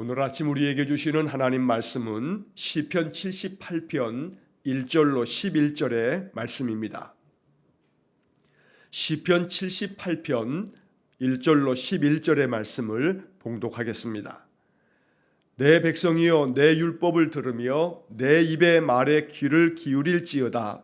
오늘 아침 우리에게 주시는 하나님 말씀은 시편 78편 1절로 11절의 말씀입니다. 시편 78편 1절로 11절의 말씀을 봉독하겠습니다. 내 백성이여 내 율법을 들으며 내 입의 말에 귀를 기울일지어다.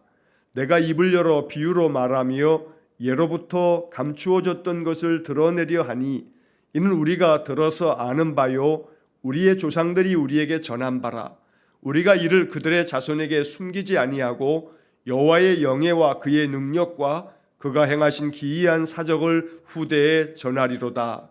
내가 입을 열어 비유로 말하며 예로부터 감추어졌던 것을 드러내려 하니 이는 우리가 들어서 아는 바요 우리의 조상들이 우리에게 전한 바라. 우리가 이를 그들의 자손에게 숨기지 아니하고 여호와의 영예와 그의 능력과 그가 행하신 기이한 사적을 후대에 전하리로다.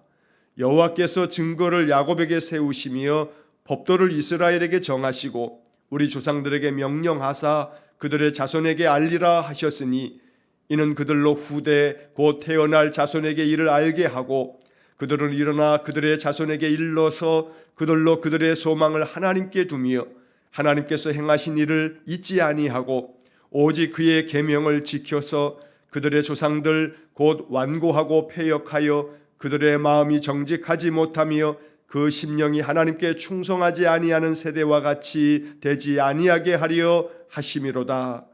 여호와께서 증거를 야곱에게 세우시며 법도를 이스라엘에게 정하시고 우리 조상들에게 명령하사 그들의 자손에게 알리라 하셨으니 이는 그들로 후대 곧 태어날 자손에게 이를 알게 하고 그들은 일어나 그들의 자손에게 일러서 그들로 그들의 소망을 하나님께 두며 하나님께서 행하신 일을 잊지 아니하고 오직 그의 계명을 지켜서 그들의 조상들 곧 완고하고 패역하여 그들의 마음이 정직하지 못하며 그 심령이 하나님께 충성하지 아니하는 세대와 같이 되지 아니하게 하려 하심이로다.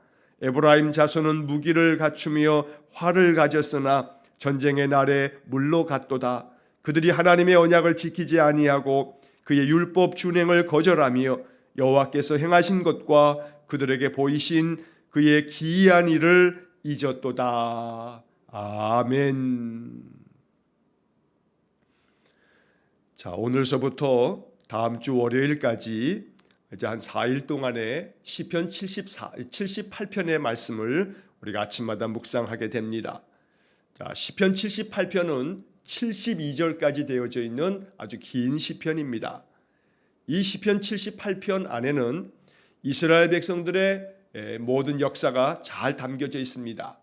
에브라임 자손은 무기를 갖추며 활을 가졌으나 전쟁의 날에 물로 갔도다. 그들이 하나님의 언약을 지키지 아니하고 그의 율법 준행을 거절하며 여호와께서 행하신 것과 그들에게 보이신 그의 기이한 일을 잊었도다. 아멘. 자, 오늘서부터 다음 주 월요일까지 이제 한 4일 동안의 시편 78편의 말씀을 우리가 아침마다 묵상하게 됩니다. 자, 시편 78편은 72절까지 되어져 있는 아주 긴 시편입니다. 이 시편 78편 안에는 이스라엘 백성들의 모든 역사가 잘 담겨져 있습니다.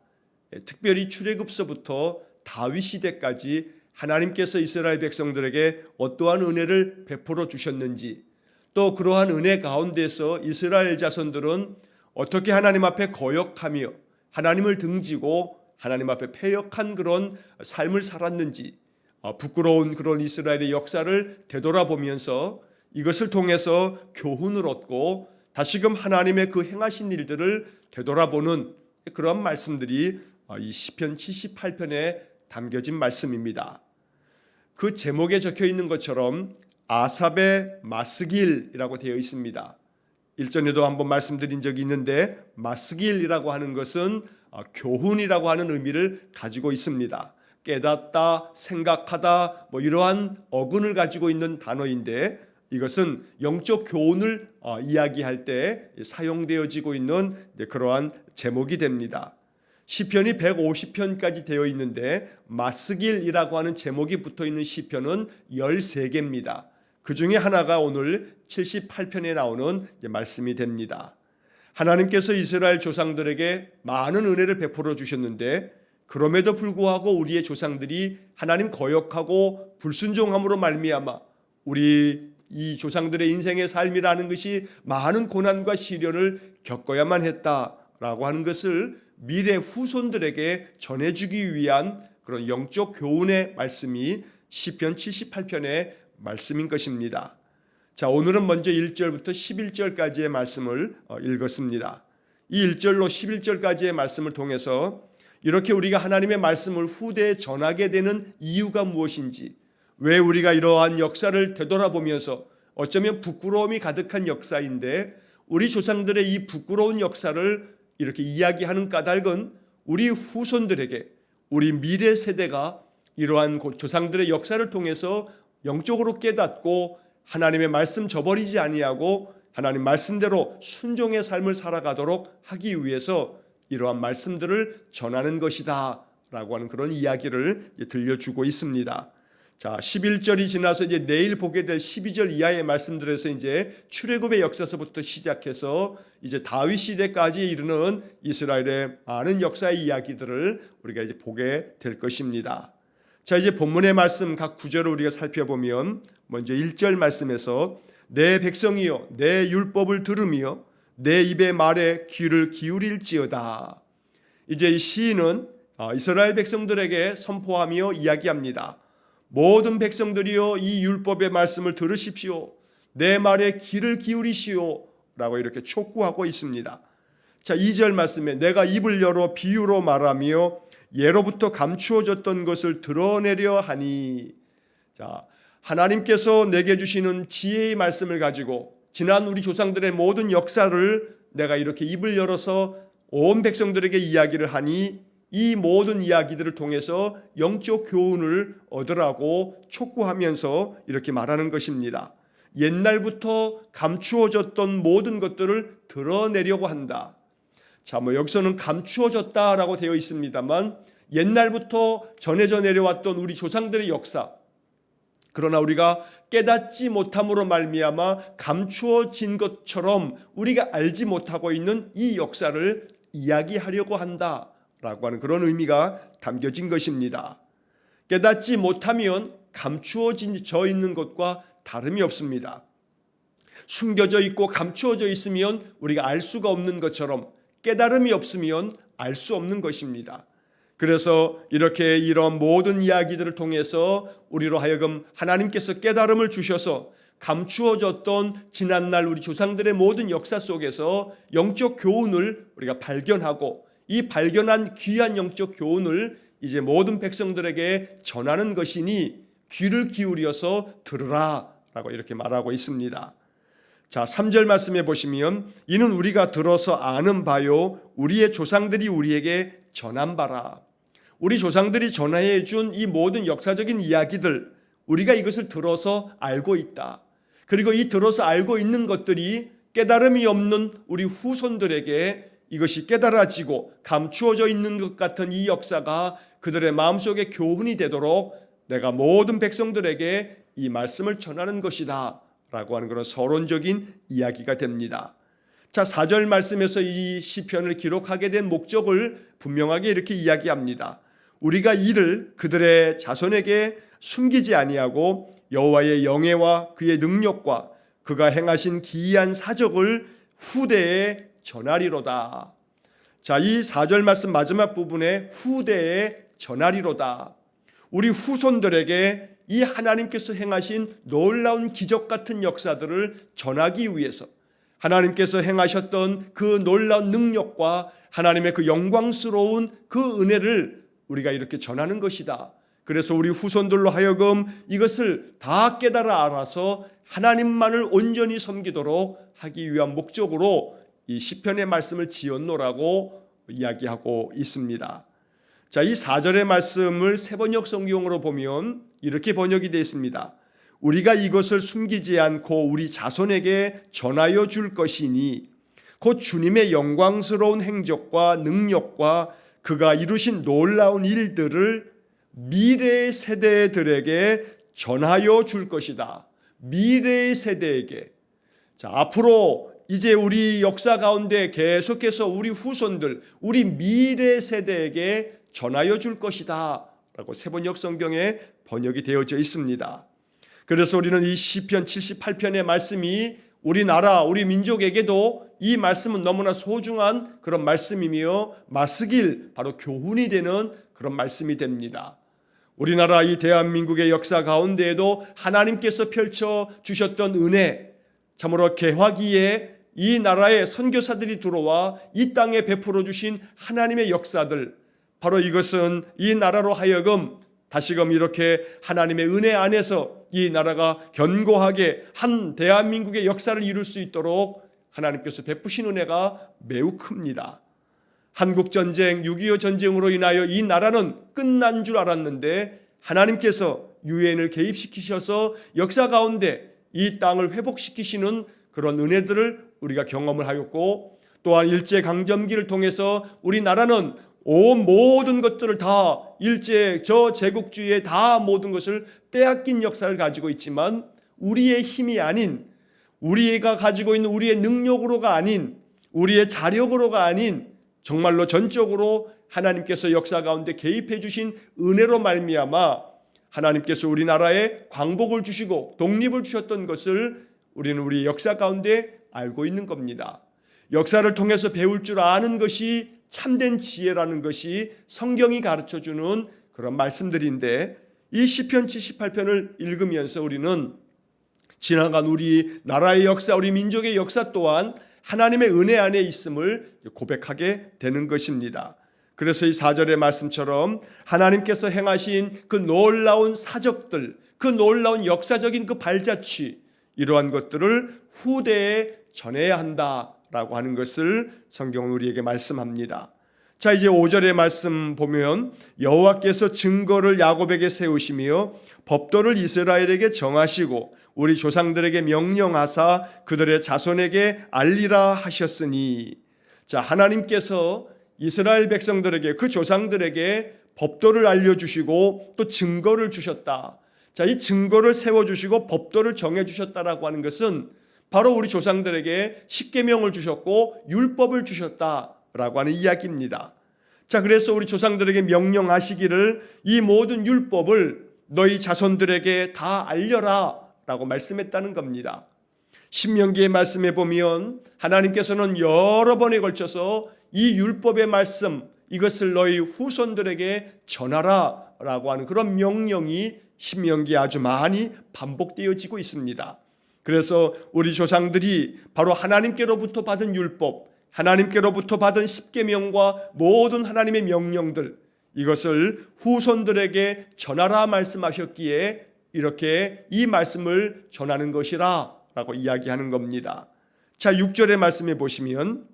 특별히 출애굽서부터 다윗 시대까지 하나님께서 이스라엘 백성들에게 어떠한 은혜를 베풀어 주셨는지, 또 그러한 은혜 가운데서 이스라엘 자손들은 어떻게 하나님 앞에 거역하며 하나님을 등지고 하나님 앞에 패역한 그런 삶을 살았는지, 부끄러운 그런 이스라엘의 역사를 되돌아보면서 이것을 통해서 교훈을 얻고 다시금 하나님의 그 행하신 일들을 되돌아보는 그런 말씀들이 이 시편 78편에 담겨진 말씀입니다. 그 제목에 적혀 있는 것처럼 아삽의 마스길이라고 되어 있습니다. 일전에도 한번 말씀드린 적이 있는데 마스길이라고 하는 것은 교훈이라고 하는 의미를 가지고 있습니다. 깨닫다, 생각하다, 이러한 어근을 가지고 있는 단어인데 이것은 영적 교훈을 이야기할 때 사용되어지고 있는 그러한 제목이 됩니다. 시편이 150편까지 되어 있는데 마스길이라고 하는 제목이 붙어 있는 시편은 13개입니다. 그 중에 하나가 오늘 78편에 나오는 말씀이 됩니다. 하나님께서 이스라엘 조상들에게 많은 은혜를 베풀어 주셨는데 그럼에도 불구하고 우리의 조상들이 하나님 거역하고 불순종함으로 말미암아 우리 이 조상들의 인생의 삶이라는 것이 많은 고난과 시련을 겪어야만 했다라고 하는 것을 미래 후손들에게 전해주기 위한 그런 영적 교훈의 말씀이 시편 78편의 말씀인 것입니다. 자, 오늘은 먼저 1절부터 11절까지의 말씀을 읽었습니다. 이 1절로 11절까지의 말씀을 통해서 이렇게 우리가 하나님의 말씀을 후대에 전하게 되는 이유가 무엇인지, 왜 우리가 이러한 역사를 되돌아보면서 어쩌면 부끄러움이 가득한 역사인데 우리 조상들의 이 부끄러운 역사를 이렇게 이야기하는 까닭은 우리 후손들에게 우리 미래 세대가 이러한 조상들의 역사를 통해서 영적으로 깨닫고 하나님의 말씀 저버리지 아니하고 하나님 말씀대로 순종의 삶을 살아가도록 하기 위해서 이러한 말씀들을 전하는 것이다 라고 하는 그런 이야기를 들려주고 있습니다. 자, 11절이 지나서 이제 내일 보게 될 12절 이하의 말씀들에서 이제 출애굽의 역사서부터 시작해서 이제 다윗 시대까지 이르는 이스라엘의 많은 역사의 이야기들을 우리가 이제 보게 될 것입니다. 자, 이제 본문의 말씀 각 구절을 우리가 살펴보면 먼저 1절 말씀에서 내 백성이여 내 율법을 들으며 내 입의 말에 귀를 기울일지어다. 이제 이 시인은 이스라엘 백성들에게 선포하며 이야기합니다. 모든 백성들이여 이 율법의 말씀을 들으십시오. 내 말에 귀를 기울이시오 라고 이렇게 촉구하고 있습니다. 자, 2절 말씀에 내가 입을 열어 비유로 말하며 예로부터 감추어졌던 것을 드러내려 하니. 자, 하나님께서 내게 주시는 지혜의 말씀을 가지고 지난 우리 조상들의 모든 역사를 내가 이렇게 입을 열어서 온 백성들에게 이야기를 하니 이 모든 이야기들을 통해서 영적 교훈을 얻으라고 촉구하면서 이렇게 말하는 것입니다. 옛날부터 감추어졌던 모든 것들을 드러내려고 한다. 자, 여기서는 감추어졌다라고 되어 있습니다만 옛날부터 전해져 내려왔던 우리 조상들의 역사, 그러나 우리가 깨닫지 못함으로 말미암아 감추어진 것처럼 우리가 알지 못하고 있는 이 역사를 이야기하려고 한다라고 하는 그런 의미가 담겨진 것입니다. 깨닫지 못하면 감추어져 있는 것과 다름이 없습니다. 숨겨져 있고 감추어져 있으면 우리가 알 수가 없는 것처럼 깨달음이 없으면 알 수 없는 것입니다. 그래서 이렇게 이런 모든 이야기들을 통해서 우리로 하여금 하나님께서 깨달음을 주셔서 감추어졌던 지난날 우리 조상들의 모든 역사 속에서 영적 교훈을 우리가 발견하고 이 발견한 귀한 영적 교훈을 이제 모든 백성들에게 전하는 것이니 귀를 기울여서 들으라 라고 이렇게 말하고 있습니다. 자, 3절 말씀해 보시면 이는 우리가 들어서 아는 바요 우리의 조상들이 우리에게 전한 바라. 우리 조상들이 전해 준 이 모든 역사적인 이야기들, 우리가 이것을 들어서 알고 있다. 그리고 이 들어서 알고 있는 것들이 깨달음이 없는 우리 후손들에게 이것이 깨달아지고 감추어져 있는 것 같은 이 역사가 그들의 마음속에 교훈이 되도록 내가 모든 백성들에게 이 말씀을 전하는 것이다 라고 하는 그런 서론적인 이야기가 됩니다. 자, 4절 말씀에서 이 시편을 기록하게 된 목적을 분명하게 이렇게 이야기합니다. 우리가 이를 그들의 자손에게 숨기지 아니하고 여호와의 영예와 그의 능력과 그가 행하신 기이한 사적을 후대에 전하리로다. 자, 이 4절 말씀 마지막 부분에 후대에 전하리로다. 우리 후손들에게 이 하나님께서 행하신 놀라운 기적 같은 역사들을 전하기 위해서 하나님께서 행하셨던 그 놀라운 능력과 하나님의 그 영광스러운 그 은혜를 우리가 이렇게 전하는 것이다. 그래서 우리 후손들로 하여금 이것을 다 깨달아 알아서 하나님만을 온전히 섬기도록 하기 위한 목적으로 이 시편의 말씀을 지었노라고 이야기하고 있습니다. 자, 이 4절의 말씀을 세번역 성경으로 보면 이렇게 번역이 되어 있습니다. 우리가 이것을 숨기지 않고 우리 자손에게 전하여 줄 것이니 곧 주님의 영광스러운 행적과 능력과 그가 이루신 놀라운 일들을 미래의 세대들에게 전하여 줄 것이다. 미래의 세대에게. 자, 앞으로 이제 우리 역사 가운데 계속해서 우리 후손들, 우리 미래 세대에게 전하여 줄 것이다 라고 세번역 성경에 번역이 되어져 있습니다. 그래서 우리는 이 시편 78편의 말씀이 우리나라, 우리 민족에게도 이 말씀은 너무나 소중한 그런 말씀이며 맞쓰길 바로 교훈이 되는 그런 말씀이 됩니다. 우리나라 이 대한민국의 역사 가운데에도 하나님께서 펼쳐 주셨던 은혜, 참으로 개화기에 이 나라에 선교사들이 들어와 이 땅에 베풀어 주신 하나님의 역사들, 바로 이것은 이 나라로 하여금 다시금 이렇게 하나님의 은혜 안에서 이 나라가 견고하게 한 대한민국의 역사를 이룰 수 있도록 하나님께서 베푸신 은혜가 매우 큽니다. 한국전쟁, 6.25 전쟁으로 인하여 이 나라는 끝난 줄 알았는데 하나님께서 유엔을 개입시키셔서 역사 가운데 이 땅을 회복시키시는 그런 은혜들을 우리가 경험을 하였고, 또한 일제강점기를 통해서 우리나라는 온 모든 것들을 다 일제 저 제국주의의 다 모든 것을 빼앗긴 역사를 가지고 있지만 우리의 힘이 아닌, 우리가 가지고 있는 우리의 능력으로가 아닌, 우리의 자력으로가 아닌 정말로 전적으로 하나님께서 역사 가운데 개입해 주신 은혜로 말미암아 하나님께서 우리나라에 광복을 주시고 독립을 주셨던 것을 우리는 우리 역사 가운데 알고 있는 겁니다. 역사를 통해서 배울 줄 아는 것이 참된 지혜라는 것이 성경이 가르쳐주는 그런 말씀들인데, 이 시편 78편을 읽으면서 우리는 지나간 우리 나라의 역사, 우리 민족의 역사 또한 하나님의 은혜 안에 있음을 고백하게 되는 것입니다. 그래서 이 4절의 말씀처럼 하나님께서 행하신 그 놀라운 사적들, 그 놀라운 역사적인 그 발자취, 이러한 것들을 후대에 전해야 한다라고 하는 것을 성경은 우리에게 말씀합니다. 자, 이제 5절의 말씀 보면 여호와께서 증거를 야곱에게 세우시며 법도를 이스라엘에게 정하시고 우리 조상들에게 명령하사 그들의 자손에게 알리라 하셨으니, 자, 하나님께서 이스라엘 백성들에게, 그 조상들에게 법도를 알려주시고 또 증거를 주셨다. 자, 이 증거를 세워주시고 법도를 정해주셨다라고 하는 것은 바로 우리 조상들에게 십계명을 주셨고 율법을 주셨다라고 하는 이야기입니다. 자, 그래서 우리 조상들에게 명령하시기를 이 모든 율법을 너희 자손들에게 다 알려라 라고 말씀했다는 겁니다. 신명기의 말씀에 보면 하나님께서는 여러 번에 걸쳐서 이 율법의 말씀, 이것을 너희 후손들에게 전하라 라고 하는 그런 명령이 신명기에 아주 많이 반복되어지고 있습니다. 그래서 우리 조상들이 바로 하나님께로부터 받은 율법, 하나님께로부터 받은 십계명과 모든 하나님의 명령들, 이것을 후손들에게 전하라 말씀하셨기에 이렇게 이 말씀을 전하는 것이라 라고 이야기하는 겁니다. 자, 6절의 말씀에 보시면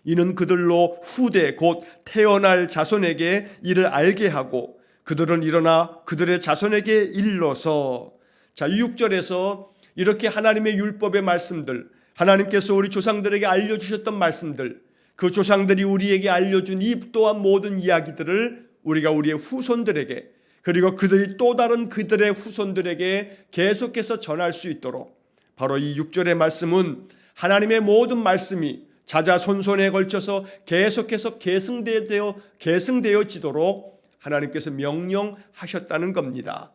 이는 그들로 후대 곧 태어날 자손에게 이를 알게 하고 그들은 일어나 그들의 자손에게 일러서, 자, 이 6절에서 이렇게 하나님의 율법의 말씀들, 하나님께서 우리 조상들에게 알려주셨던 말씀들, 그 조상들이 우리에게 알려준 이 또한 모든 이야기들을 우리가 우리의 후손들에게, 그리고 그들이 또 다른 그들의 후손들에게 계속해서 전할 수 있도록, 바로 이 6절의 말씀은 하나님의 모든 말씀이 자자손손에 걸쳐서 계속해서 계승되어지도록 하나님께서 명령하셨다는 겁니다.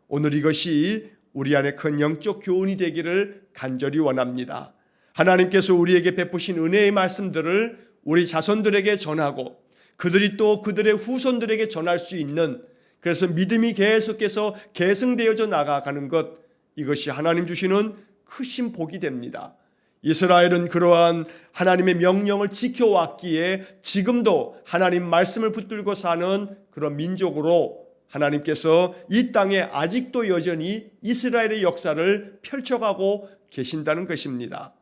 오늘 이것이 우리 안에 큰 영적 교훈이 되기를 간절히 원합니다. 하나님께서 우리에게 베푸신 은혜의 말씀들을 우리 자손들에게 전하고 그들이 또 그들의 후손들에게 전할 수 있는, 그래서 믿음이 계속해서 계승되어져 나가가는 것, 이것이 하나님 주시는 크신 복이 됩니다. 이스라엘은 그러한 하나님의 명령을 지켜왔기에 지금도 하나님 말씀을 붙들고 사는 그런 민족으로 하나님께서 이 땅에 아직도 여전히 이스라엘의 역사를 펼쳐가고 계신다는 것입니다.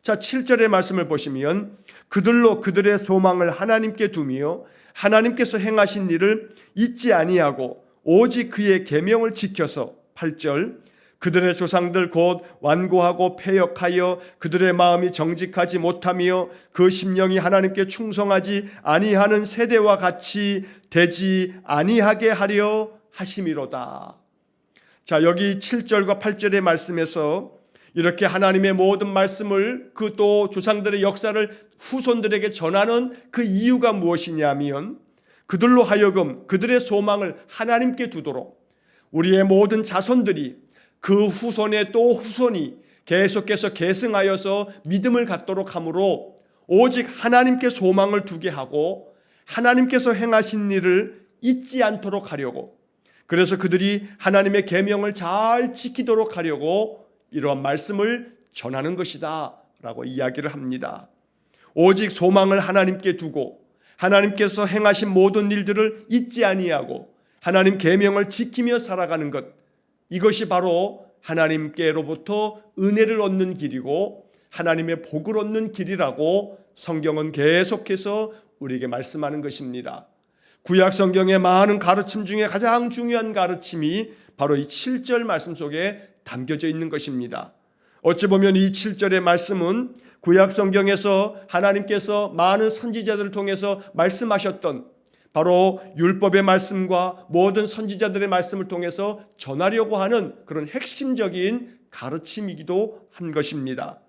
자, 7절의 말씀을 보시면 그들로 그들의 소망을 하나님께 두며 하나님께서 행하신 일을 잊지 아니하고 오직 그의 계명을 지켜서, 8절, 그들의 조상들 곧 완고하고 패역하여 그들의 마음이 정직하지 못하며 그 심령이 하나님께 충성하지 아니하는 세대와 같이 되지 아니하게 하려 하심이로다. 자, 여기 7절과 8절의 말씀에서 이렇게 하나님의 모든 말씀을, 그 또 조상들의 역사를 후손들에게 전하는 그 이유가 무엇이냐면 그들로 하여금 그들의 소망을 하나님께 두도록 우리의 모든 자손들이 그 후손의 또 후손이 계속해서 계승하여서 믿음을 갖도록 하므로 오직 하나님께 소망을 두게 하고 하나님께서 행하신 일을 잊지 않도록 하려고, 그래서 그들이 하나님의 계명을 잘 지키도록 하려고 이러한 말씀을 전하는 것이다 라고 이야기를 합니다. 오직 소망을 하나님께 두고 하나님께서 행하신 모든 일들을 잊지 아니하고 하나님 계명을 지키며 살아가는 것, 이것이 바로 하나님께로부터 은혜를 얻는 길이고 하나님의 복을 얻는 길이라고 성경은 계속해서 우리에게 말씀하는 것입니다. 구약 성경의 많은 가르침 중에 가장 중요한 가르침이 바로 이 7절 말씀 속에 담겨져 있는 것입니다. 어찌 보면 이 7절의 말씀은 구약 성경에서 하나님께서 많은 선지자들을 통해서 말씀하셨던 바로 율법의 말씀과 모든 선지자들의 말씀을 통해서 전하려고 하는 그런 핵심적인 가르침이기도 한 것입니다.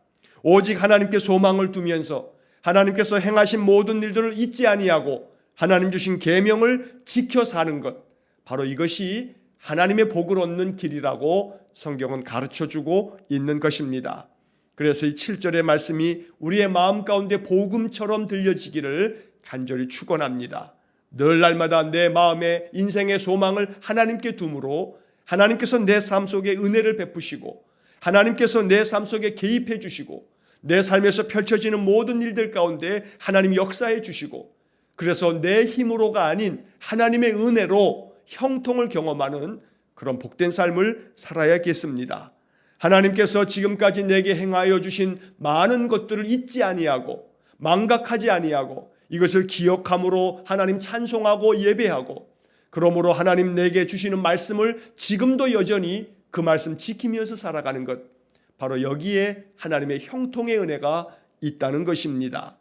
오직 하나님께 소망을 두면서 하나님께서 행하신 모든 일들을 잊지 아니하고 하나님 주신 계명을 지켜 사는 것, 바로 이것이 하나님의 복을 얻는 길이라고 성경은 가르쳐주고 있는 것입니다. 그래서 이 7절의 말씀이 우리의 마음 가운데 복음처럼 들려지기를 간절히 축원합니다. 늘 날마다 내 마음의 인생의 소망을 하나님께 두므로 하나님께서 내 삶 속에 은혜를 베푸시고 하나님께서 내 삶 속에 개입해 주시고 내 삶에서 펼쳐지는 모든 일들 가운데 하나님 역사해 주시고 그래서 내 힘으로가 아닌 하나님의 은혜로 형통을 경험하는 그런 복된 삶을 살아야겠습니다. 하나님께서 지금까지 내게 행하여 주신 많은 것들을 잊지 아니하고 망각하지 아니하고 이것을 기억함으로 하나님 찬송하고 예배하고 그러므로 하나님 내게 주시는 말씀을 지금도 여전히 그 말씀 지키면서 살아가는 것, 바로 여기에 하나님의 형통의 은혜가 있다는 것입니다.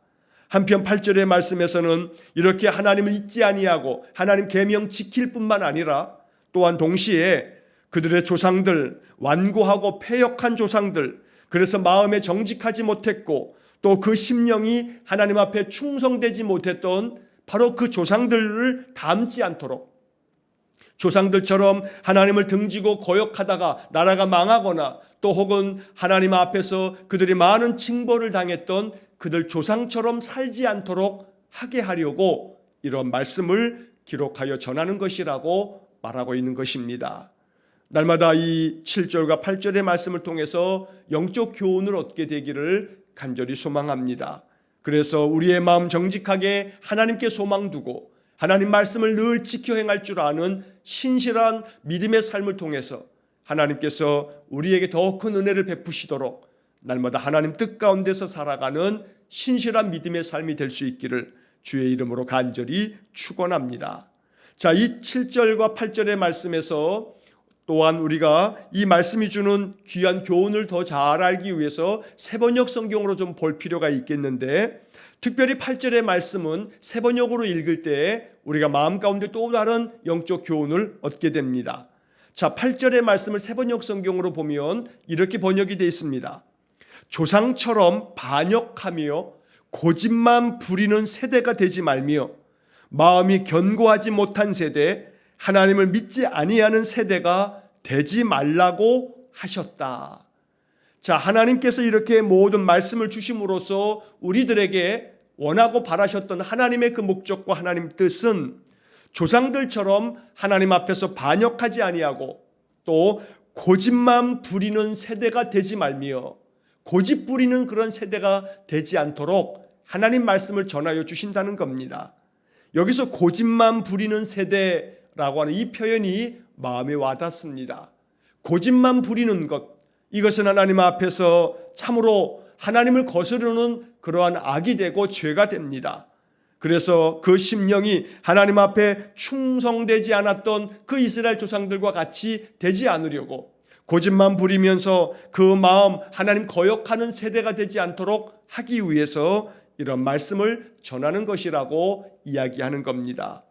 한편 8절의 말씀에서는 이렇게 하나님을 잊지 아니하고 하나님 계명 지킬 뿐만 아니라 또한 동시에 그들의 조상들, 완고하고 패역한 조상들, 그래서 마음에 정직하지 못했고 또 그 심령이 하나님 앞에 충성되지 못했던 바로 그 조상들을 닮지 않도록, 조상들처럼 하나님을 등지고 거역하다가 나라가 망하거나 또 혹은 하나님 앞에서 그들이 많은 징벌을 당했던 그들 조상처럼 살지 않도록 하게 하려고 이런 말씀을 기록하여 전하는 것이라고 말하고 있는 것입니다. 날마다 이 7절과 8절의 말씀을 통해서 영적 교훈을 얻게 되기를 간절히 소망합니다. 그래서 우리의 마음 정직하게 하나님께 소망 두고 하나님 말씀을 늘 지켜 행할 줄 아는 신실한 믿음의 삶을 통해서 하나님께서 우리에게 더 큰 은혜를 베푸시도록 날마다 하나님 뜻 가운데서 살아가는 신실한 믿음의 삶이 될 수 있기를 주의 이름으로 간절히 축원합니다. 자, 이 7절과 8절의 말씀에서 또한 우리가 이 말씀이 주는 귀한 교훈을 더 잘 알기 위해서 세번역 성경으로 좀 볼 필요가 있겠는데, 특별히 8절의 말씀은 세번역으로 읽을 때 우리가 마음 가운데 또 다른 영적 교훈을 얻게 됩니다. 자, 8절의 말씀을 세번역 성경으로 보면 이렇게 번역이 되어 있습니다. 조상처럼 반역하며 고집만 부리는 세대가 되지 말며 마음이 견고하지 못한 세대, 하나님을 믿지 아니하는 세대가 되지 말라고 하셨다. 자, 하나님께서 이렇게 모든 말씀을 주심으로써 우리들에게 원하고 바라셨던 하나님의 그 목적과 하나님 뜻은 조상들처럼 하나님 앞에서 반역하지 아니하고 또 고집만 부리는 세대가 되지 말며 고집 부리는 그런 세대가 되지 않도록 하나님 말씀을 전하여 주신다는 겁니다. 여기서 고집만 부리는 세대라고 하는 이 표현이 마음에 와닿습니다. 고집만 부리는 것, 이것은 하나님 앞에서 참으로 하나님을 거스르는 그러한 악이 되고 죄가 됩니다. 그래서 그 심령이 하나님 앞에 충성되지 않았던 그 이스라엘 조상들과 같이 되지 않으려고 고집만 부리면서 그 마음 하나님 거역하는 세대가 되지 않도록 하기 위해서 이런 말씀을 전하는 것이라고 이야기하는 겁니다.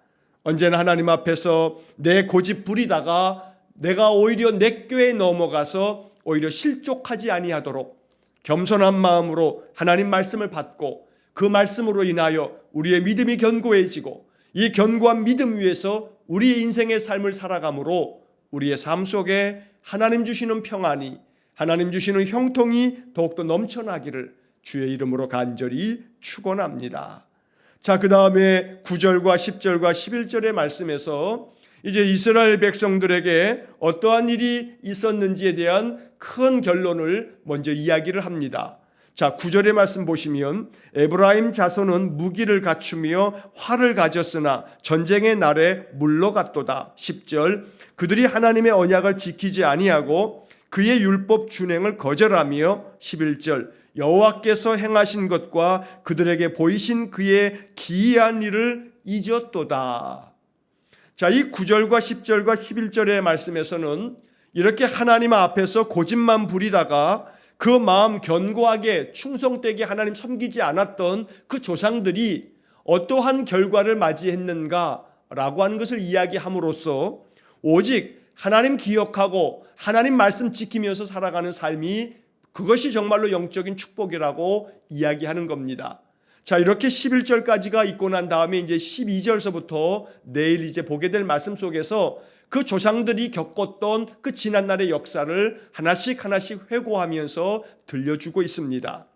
언제나 하나님 앞에서 내 고집 부리다가 내가 오히려 내 꾀에 넘어가서 오히려 실족하지 아니하도록 겸손한 마음으로 하나님 말씀을 받고 그 말씀으로 인하여 우리의 믿음이 견고해지고 이 견고한 믿음 위에서 우리의 인생의 삶을 살아가므로 우리의 삶 속에 하나님 주시는 평안이, 하나님 주시는 형통이 더욱더 넘쳐나기를 주의 이름으로 간절히 축원합니다. 자, 그 다음에 9절과 10절과 11절의 말씀에서 이제 이스라엘 백성들에게 어떠한 일이 있었는지에 대한 큰 결론을 먼저 이야기를 합니다. 자, 9절의 말씀 보시면 에브라임 자손은 무기를 갖추며 활을 가졌으나 전쟁의 날에 물러갔도다. 10절 그들이 하나님의 언약을 지키지 아니하고 그의 율법 준행을 거절하며 11절 여호와께서 행하신 것과 그들에게 보이신 그의 기이한 일을 잊었도다. 자, 이 9절과 10절과 11절의 말씀에서는 이렇게 하나님 앞에서 고집만 부리다가 그 마음 견고하게 충성되게 하나님 섬기지 않았던 그 조상들이 어떠한 결과를 맞이했는가라고 하는 것을 이야기함으로써 오직 하나님 기억하고 하나님 말씀 지키면서 살아가는 삶이 그것이 정말로 영적인 축복이라고 이야기하는 겁니다. 자, 이렇게 11절까지가 있고 난 다음에 이제 12절서부터 내일 이제 보게 될 말씀 속에서 그 조상들이 겪었던 그 지난날의 역사를 하나씩 회고하면서 들려주고 있습니다.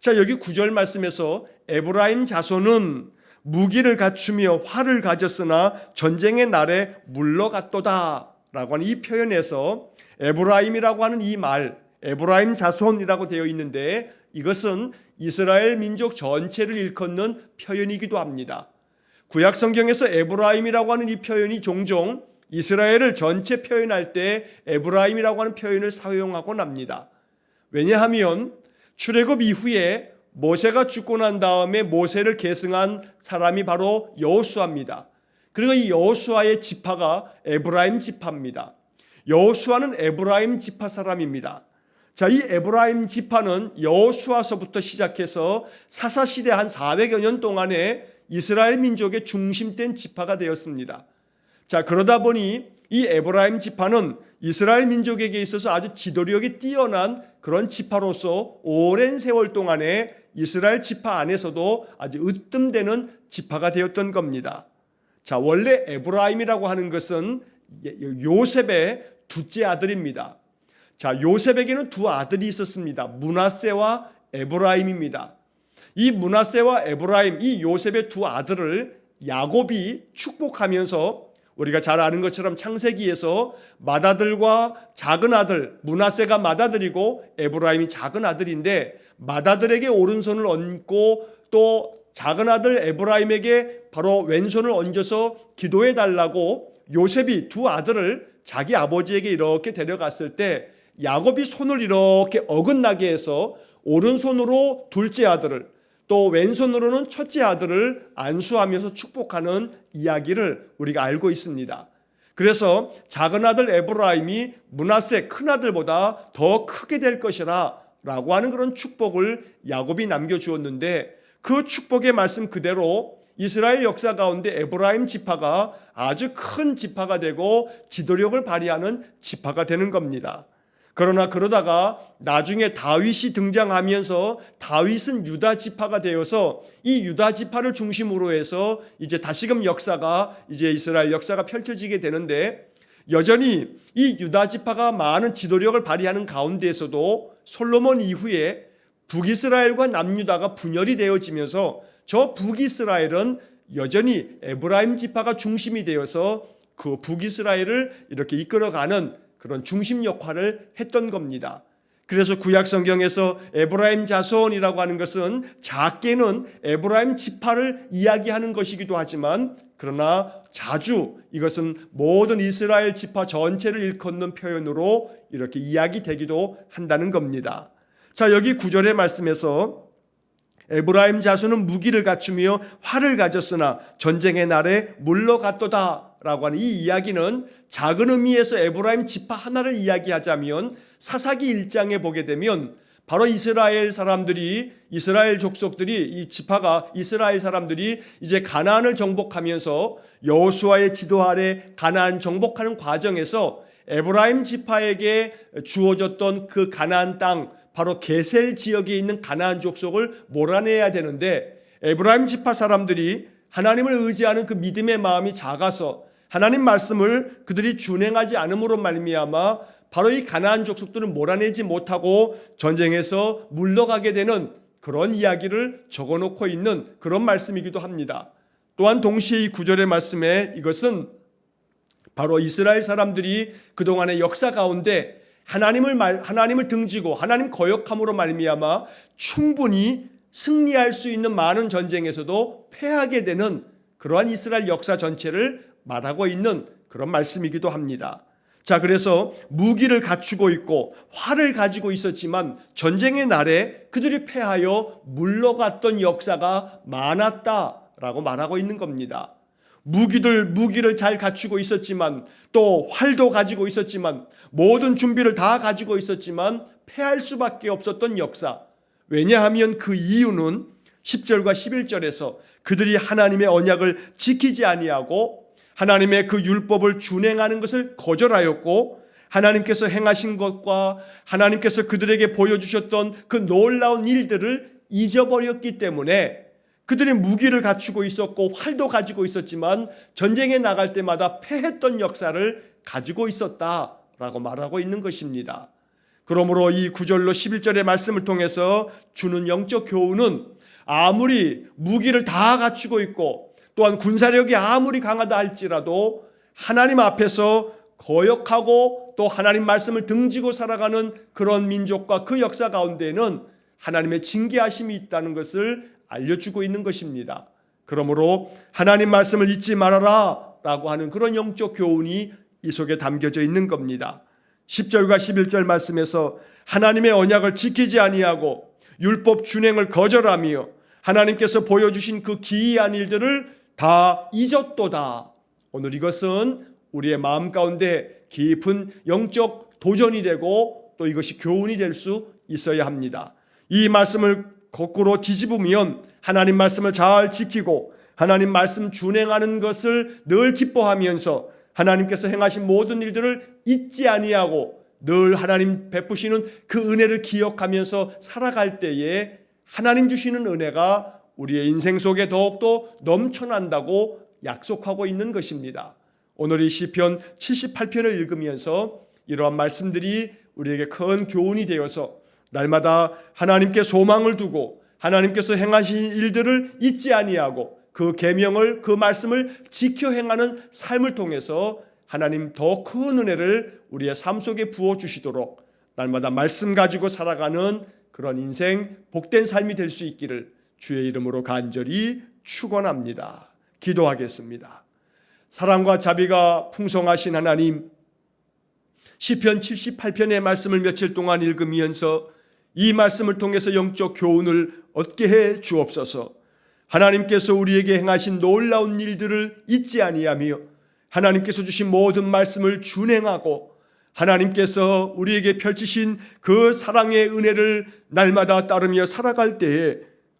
자, 여기 9절 말씀에서 에브라임 자손은 무기를 갖추며 활을 가졌으나 전쟁의 날에 물러갔도다 라고 하는 이 표현에서 에브라임이라고 하는 이 말, 에브라임 자손이라고 되어 있는데 이것은 이스라엘 민족 전체를 일컫는 표현이기도 합니다. 구약 성경에서 에브라임이라고 하는 이 표현이 종종 이스라엘을 전체 표현할 때 에브라임이라고 하는 표현을 사용하곤 합니다. 왜냐하면 출애굽 이후에 모세가 죽고 난 다음에 모세를 계승한 사람이 바로 여호수아입니다. 그리고 이 여호수아의 지파가 에브라임 지파입니다. 여호수아는 에브라임 지파 사람입니다. 자, 이 에브라임 지파는 여호수아서부터 시작해서 사사시대 한 400여 년 동안에 이스라엘 민족의 중심된 지파가 되었습니다. 자, 그러다 보니 이 에브라임 지파는 이스라엘 민족에게 있어서 아주 지도력이 뛰어난 그런 지파로서 오랜 세월 동안에 이스라엘 지파 안에서도 아주 으뜸되는 지파가 되었던 겁니다. 자, 원래 에브라임이라고 하는 것은 요셉의 둘째 아들입니다. 자, 요셉에게는 두 아들이 있었습니다. 므낫세와 에브라임입니다. 이 므낫세와 에브라임, 이 요셉의 두 아들을 야곱이 축복하면서 우리가 잘 아는 것처럼 창세기에서 맏아들과 작은 아들, 므낫세가 맏아들이고 에브라임이 작은 아들인데 맏아들에게 오른손을 얹고 또 작은 아들 에브라임에게 바로 왼손을 얹어서 기도해 달라고 요셉이 두 아들을 자기 아버지에게 이렇게 데려갔을 때 야곱이 손을 이렇게 어긋나게 해서 오른손으로 둘째 아들을 또 왼손으로는 첫째 아들을 안수하면서 축복하는 이야기를 우리가 알고 있습니다. 그래서 작은 아들 에브라임이 므낫세 큰 아들보다 더 크게 될 것이라 라고 하는 그런 축복을 야곱이 남겨주었는데 그 축복의 말씀 그대로 이스라엘 역사 가운데 에브라임 지파가 아주 큰 지파가 되고 지도력을 발휘하는 지파가 되는 겁니다. 그러나 그러다가 나중에 다윗이 등장하면서 다윗은 유다 지파가 되어서 이 유다 지파를 중심으로 해서 이제 다시금 역사가 이제 이스라엘 역사가 펼쳐지게 되는데 여전히 이 유다 지파가 많은 지도력을 발휘하는 가운데에서도 솔로몬 이후에 북이스라엘과 남유다가 분열이 되어지면서 저 북이스라엘은 여전히 에브라임 지파가 중심이 되어서 그 북이스라엘을 이렇게 이끌어가는 그런 중심 역할을 했던 겁니다. 그래서 구약 성경에서 에브라임 자손이라고 하는 것은 작게는 에브라임 지파를 이야기하는 것이기도 하지만 그러나 자주 이것은 모든 이스라엘 지파 전체를 일컫는 표현으로 이렇게 이야기되기도 한다는 겁니다. 자, 여기 9절의 말씀에서 에브라임 자손은 무기를 갖추며 활을 가졌으나 전쟁의 날에 물러갔도다 라고 하는 이 이야기는 작은 의미에서 에브라임 지파 하나를 이야기하자면 사사기 1장에 보게 되면 바로 이스라엘 사람들이 이스라엘 족속들이 이 지파가 이스라엘 사람들이 이제 가나안을 정복하면서 여호수아의 지도 아래 가나안 정복하는 과정에서 에브라임 지파에게 주어졌던 그 가나안 땅 바로 게셀 지역에 있는 가나안 족속을 몰아내야 되는데 에브라임 지파 사람들이 하나님을 의지하는 그 믿음의 마음이 작아서 하나님 말씀을 그들이 준행하지 않음으로 말미암아 바로 이 가나안 족속들을 몰아내지 못하고 전쟁에서 물러가게 되는 그런 이야기를 적어놓고 있는 그런 말씀이기도 합니다. 또한 동시에 이 9절의 말씀에 이것은 바로 이스라엘 사람들이 그동안의 역사 가운데 하나님을 등지고 하나님 거역함으로 말미암아 충분히 승리할 수 있는 많은 전쟁에서도 패하게 되는 그러한 이스라엘 역사 전체를 말하고 있는 그런 말씀이기도 합니다. 자, 그래서 무기를 갖추고 있고 활을 가지고 있었지만 전쟁의 날에 그들이 패하여 물러갔던 역사가 많았다라고 말하고 있는 겁니다. 무기를 잘 갖추고 있었지만 또 활도 가지고 있었지만 모든 준비를 다 가지고 있었지만 패할 수밖에 없었던 역사. 왜냐하면 그 이유는 10절과 11절에서 그들이 하나님의 언약을 지키지 아니하고 하나님의 그 율법을 준행하는 것을 거절하였고 하나님께서 행하신 것과 하나님께서 그들에게 보여주셨던 그 놀라운 일들을 잊어버렸기 때문에 그들이 무기를 갖추고 있었고 활도 가지고 있었지만 전쟁에 나갈 때마다 패했던 역사를 가지고 있었다라고 말하고 있는 것입니다. 그러므로 이 9절로 11절의 말씀을 통해서 주는 영적 교훈은 아무리 무기를 다 갖추고 있고 또한 군사력이 아무리 강하다 할지라도 하나님 앞에서 거역하고 또 하나님 말씀을 등지고 살아가는 그런 민족과 그 역사 가운데에는 하나님의 징계하심이 있다는 것을 알려주고 있는 것입니다. 그러므로 하나님 말씀을 잊지 말아라 라고 하는 그런 영적 교훈이 이 속에 담겨져 있는 겁니다. 10절과 11절 말씀에서 하나님의 언약을 지키지 아니하고 율법 준행을 거절하며 하나님께서 보여주신 그 기이한 일들을 다 잊었도다. 오늘 이것은 우리의 마음 가운데 깊은 영적 도전이 되고 또 이것이 교훈이 될 수 있어야 합니다. 이 말씀을 거꾸로 뒤집으면 하나님 말씀을 잘 지키고 하나님 말씀 준행하는 것을 늘 기뻐하면서 하나님께서 행하신 모든 일들을 잊지 아니하고 늘 하나님 베푸시는 그 은혜를 기억하면서 살아갈 때에 하나님 주시는 은혜가 우리의 인생 속에 더욱더 넘쳐난다고 약속하고 있는 것입니다. 오늘 이 시편 78편을 읽으면서 이러한 말씀들이 우리에게 큰 교훈이 되어서 날마다 하나님께 소망을 두고 하나님께서 행하신 일들을 잊지 아니하고 그 계명을 그 말씀을 지켜 행하는 삶을 통해서 하나님 더 큰 은혜를 우리의 삶 속에 부어 주시도록 날마다 말씀 가지고 살아가는 그런 인생 복된 삶이 될 수 있기를 주의 이름으로 간절히 축원합니다. 기도하겠습니다. 사랑과 자비가 풍성하신 하나님, 시편 78편의 말씀을 며칠 동안 읽으면서 이 말씀을 통해서 영적 교훈을 얻게 해 주옵소서. 하나님께서 우리에게 행하신 놀라운 일들을 잊지 아니하며 하나님께서 주신 모든 말씀을 준행하고 하나님께서 우리에게 펼치신 그 사랑의 은혜를 날마다 따르며 살아갈 때에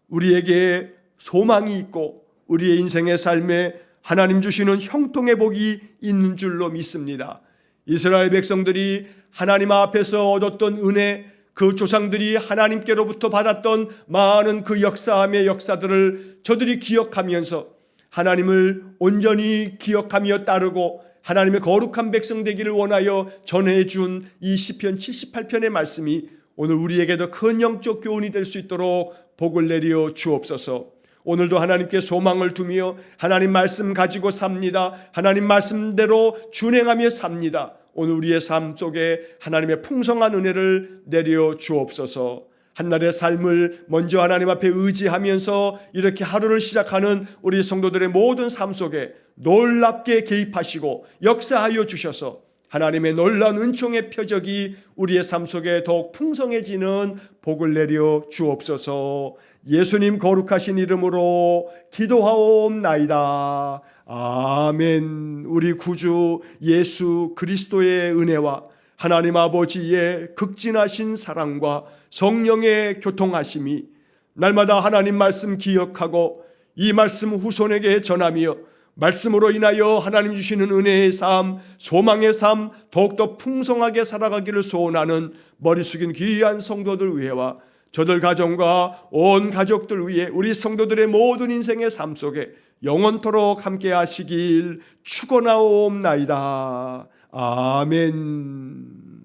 우리에게 소망이 있고 우리의 인생의 삶에 하나님 주시는 형통의 복이 있는 줄로 믿습니다. 이스라엘 백성들이 하나님 앞에서 얻었던 은혜, 그 조상들이 하나님께로부터 받았던 많은 그 역사함의 역사들을 저들이 기억하면서 하나님을 온전히 기억하며 따르고 하나님의 거룩한 백성 되기를 원하여 전해준 이 시편 78편의 말씀이 오늘 우리에게도 큰 영적 교훈이 될 수 있도록 복을 내려 주옵소서. 오늘도 하나님께 소망을 두며 하나님 말씀 가지고 삽니다. 하나님 말씀대로 준행하며 삽니다. 오늘 우리의 삶 속에 하나님의 풍성한 은혜를 내려 주옵소서. 한날의 삶을 먼저 하나님 앞에 의지하면서 이렇게 하루를 시작하는 우리 성도들의 모든 삶 속에 놀랍게 개입하시고 역사하여 주셔서 하나님의 놀라운 은총의 표적이 우리의 삶 속에 더욱 풍성해지는 복을 내려 주옵소서. 예수님 거룩하신 이름으로 기도하옵나이다. 아멘. 우리 구주 예수 그리스도의 은혜와 하나님 아버지의 극진하신 사랑과 성령의 교통하심이 날마다 하나님 말씀 기억하고 이 말씀 후손에게 전하며 말씀으로 인하여 하나님 주시는 은혜의 삶, 소망의 삶 더욱더 풍성하게 살아가기를 소원하는 머리 숙인 귀한 성도들 위해와 저들 가정과 온 가족들 위해 우리 성도들의 모든 인생의 삶 속에 영원토록 함께 하시길 축원하옵나이다. 아멘.